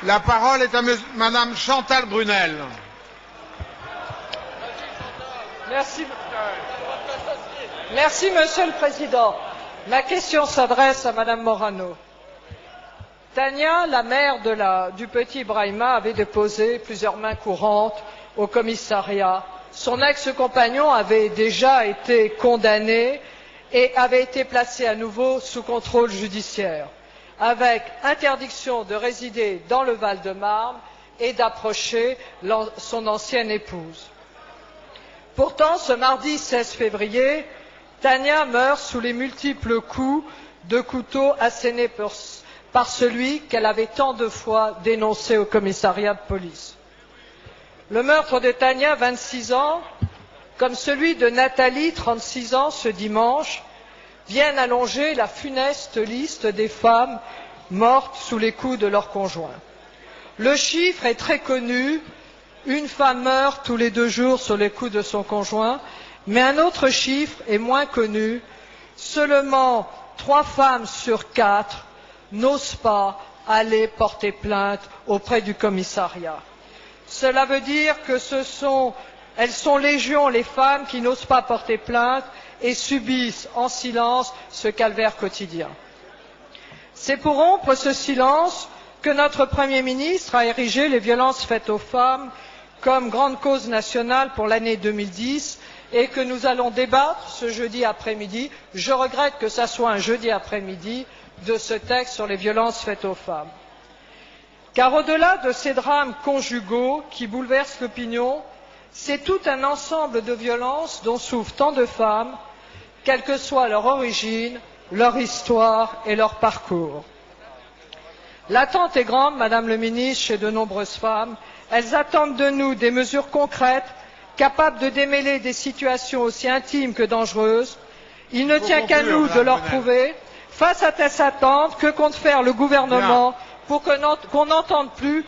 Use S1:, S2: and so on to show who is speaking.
S1: La parole est à Madame Chantal Brunel.
S2: Merci, Monsieur le Président. Ma question s'adresse à Madame Morano. Tania, la mère du petit Brahima, avait déposé plusieurs mains courantes au commissariat. Son ex-compagnon avait déjà été condamné et avait été placé à nouveau sous contrôle judiciaire, avec interdiction de résider dans le Val-de-Marne et d'approcher son ancienne épouse. Pourtant, ce mardi 16 février, Tania meurt sous les multiples coups de couteau assénés par celui qu'elle avait tant de fois dénoncé au commissariat de police. Le meurtre de Tania, 26 ans, comme celui de Nathalie, 36 ans, ce dimanche, viennent allonger la funeste liste des femmes mortes sous les coups de leur conjoint. Le chiffre est très connu, une femme meurt tous les 2 jours sous les coups de son conjoint, mais un autre chiffre est moins connu, seulement 3 femmes sur 4 n'osent pas aller porter plainte auprès du commissariat. Cela veut dire que elles sont légion les femmes qui n'osent pas porter plainte et subissent en silence ce calvaire quotidien. C'est pour rompre ce silence que notre Premier ministre a érigé les violences faites aux femmes comme grande cause nationale pour l'année 2010 et que nous allons débattre ce jeudi après-midi. Je regrette que ce soit un jeudi après-midi de ce texte sur les violences faites aux femmes. Car au-delà de ces drames conjugaux qui bouleversent l'opinion, c'est tout un ensemble de violences dont souffrent tant de femmes, quelle que soit leur origine, leur histoire et leur parcours. L'attente est grande, Madame le ministre, chez de nombreuses femmes. Elles attendent de nous des mesures concrètes, capables de démêler des situations aussi intimes que dangereuses. Il ne tient qu'à nous de leur prouver, face à cette attente, que compte faire le gouvernement pour qu'on n'entende plus